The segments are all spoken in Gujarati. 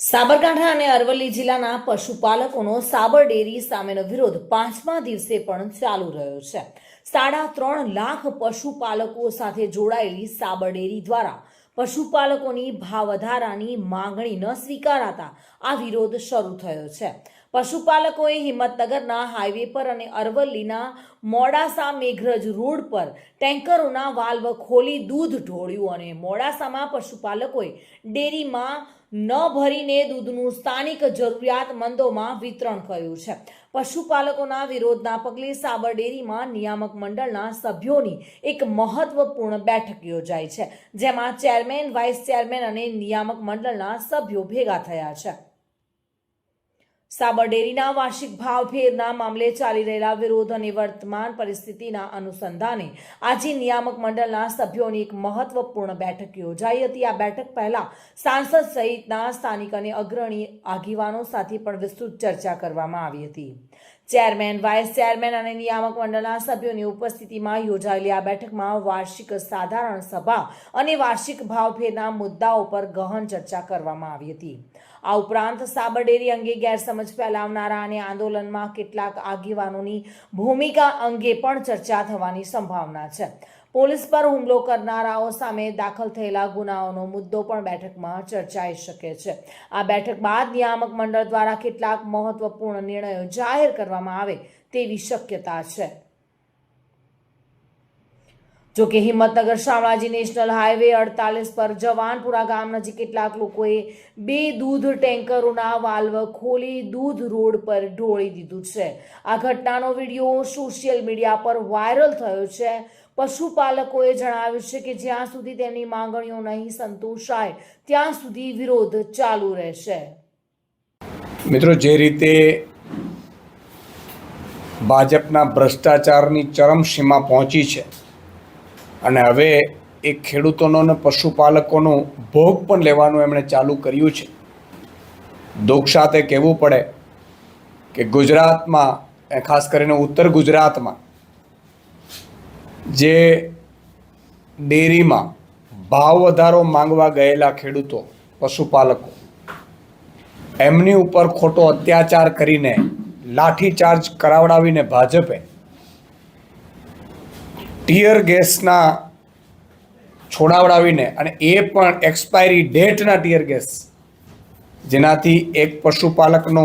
સાબરકાંઠા અને અરવલ્લી જિલ્લાના પશુપાલકોનો સાબર ડેરી સામેનો વિરોધ 5મા દિવસે પણ ચાલુ રહ્યો છે। 3.5 લાખ પશુપાલકો સાથે જોડાયેલી સાબર ડેરી દ્વારા પશુપાલકોની ભાવ વધારાની માંગણી ન સ્વીકારાતા આ વિરોધ શરૂ થયો છે। પશુપાલકોએ હિંમતનગરના હાઈવે પર અને અરવલ્લીના મોડાસા મેઘરજ રોડ પર ટેન્કરોના વાલ્વ ખોલી દૂધ ઢોળ્યું અને મોડાસામાં પશુપાલકોએ ડેરીમાં ન ભરીને દૂધનું સ્થાનિક જરૂરિયાતમંદોમાં વિતરણ કર્યું છે। પશુપાલકોના વિરોધના પગલે સાબર ડેરીમાં નિયામક મંડળના સભ્યોની એક મહત્વપૂર્ણ બેઠક યોજાઈ છે, જેમાં ચેરમેન, વાઇસ ચેરમેન અને નિયામક મંડળના સભ્યો ભેગા થયા છે। સાબર ડેરીના વાર્ષિક ભાવફેરના મામલે ચાલી રહેલા વિરોધ અને વર્તમાન પરિસ્થિતિના અનુસંધાને આજે નિયામક મંડળના સભ્યોની એક મહત્વપૂર્ણ બેઠક યોજાઈ હતી। આ બેઠક પહેલા સાંસદ સહિતના સ્થાનિક અને અગ્રણી આગેવાનો સાથે પણ વિસ્તૃત ચર્ચા કરવામાં આવી હતી। ચેરમેન, વાઇસ ચેરમેન અને નિયામક મંડળના સભ્યોની ઉપસ્થિતિમાં યોજાયેલી આ બેઠકમાં વાર્ષિક સાધારણ સભા અને વાર્ષિક ભાવફેરના મુદ્દાઓ પર ગહન ચર્ચા કરવામાં આવી હતી। આ ઉપરાંત સાબર ડેરી અંગે ગેરસમજ ફેલાવનારા અને આંદોલનમાં કેટલાક આગેવાનોની ભૂમિકા અંગે પણ ચર્ચા થવાની સંભાવના છે। પોલીસ પર હુમલો કરનારાઓ સામે દાખલ થયેલા ગુનાઓનો મુદ્દો પણ બેઠકમાં ચર્ચાઈ શકે છે। આ બેઠક બાદ નિયામક મંડળ દ્વારા કેટલાક મહત્વપૂર્ણ નિર્ણયો જાહેર કરવામાં આવે તેવી શક્યતા છે। જોકે હિંમતનગર શામળાજી નેશનલ હાઈવે 48 પર જવાનપુરા ગામ નજીક કેટલાક લોકોએ 2 દૂધ ટેન્કરોના વાલ્વ ખોલી દૂધ રોડ પર ઢોળી દીધું છે। આ ઘટનાનો વિડીયો સોશિયલ મીડિયા પર વાયરલ થયો છે। પશુપાલકોએ જણાવ્યું છે કે જ્યાં સુધી તેમની માંગણીઓ નહીં સંતોષાય ત્યાં સુધી વિરોધ ચાલુ રહેશે। મિત્રો, જે રીતે ભાજપના ભ્રષ્ટાચારની ચરમસીમા પહોંચી છે અને હવે એ ખેડૂતોનો અને પશુપાલકોનો ભોગ પણ લેવાનું એમણે ચાલુ કર્યું છે। દુઃખ સાથે કહેવું પડે કે ગુજરાતમાં, ખાસ કરીને ઉત્તર ગુજરાતમાં, જે ડેરીમાં ભાવ વધારો માંગવા ગયેલા ખેડૂતો, પશુપાલકો, એમની ઉપર ખોટો અત્યાચાર કરીને, લાઠીચાર્જ કરાવડાવીને ભાજપે ટીયર ગેસના છોડાવડાવીને, અને એ પણ એક્સપાયરી ડેટના ટીયર ગેસ, જેનાથી એક પશુપાલકનો,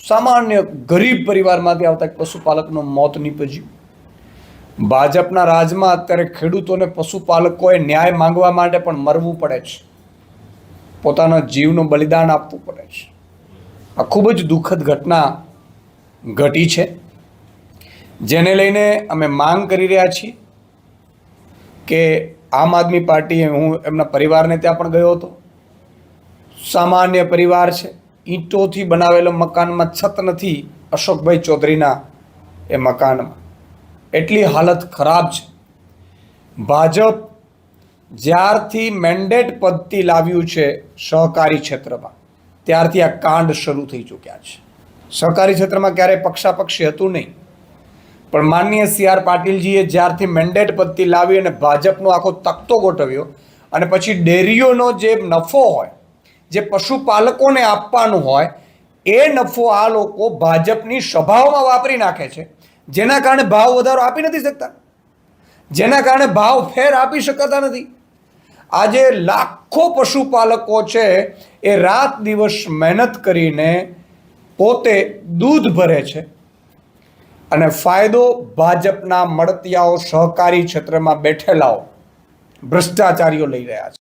સામાન્ય ગરીબ પરિવારમાંથી આવતા એક પશુપાલકનું મોત નીપજ્યું। ભાજપના રાજમાં અત્યારે ખેડૂતોને, પશુપાલકોએ ન્યાય માંગવા માટે પણ મરવું પડે છે, પોતાના જીવનું બલિદાન આપવું પડે છે। આ ખૂબ જ દુઃખદ ઘટના ઘટી છે, જેને લઈને અમે માંગ કરી રહ્યા છીએ કે આમ આદમી પાર્ટી, હું એમના પરિવારને ત્યાં પણ ગયો હતો, સામાન્ય પરિવાર છે, ઈંટોથી બનાવેલો મકાનમાં છત નથી અશોકભાઈ ચૌધરીના એ મકાનમાં, એટલી હાલત ખરાબ છે। ભાજપ જ્યારથી મેન્ડેટ પદ્ધતિ લાવ્યું છે સહકારી ક્ષેત્રમાં, ત્યારથી આ કાંડ શરૂ થઈ ચૂક્યા છે। સહકારી ક્ષેત્રમાં ક્યારેય પક્ષાપક્ષી હતું નહીં, પણ માનનીય CR પાટીલજીએ જ્યારથી મેન્ડેટ પદ્ધતિ લાવી અને ભાજપનો આખો તખ્તો ગોઠવ્યો, અને પછી ડેરીઓનો જે નફો હોય, જે પશુપાલકોને આપવાનું હોય, એ નફો આ લોકો ભાજપની સભાઓમાં વાપરી નાખે છે, જેના કારણે ભાવ વધારો આપી નથી શકતા, જેના કારણે ભાવ ફેર આપી શકાતા નથી। આજે લાખો પશુપાલકો છે એ રાત દિવસ મહેનત કરીને પોતે દૂધ ભરે છે, અને ફાયદો ભાજપના મળતિયાઓ, સહકારી ક્ષેત્રમાં બેઠેલાઓ, ભ્રષ્ટાચારીઓ લઈ રહ્યા છે।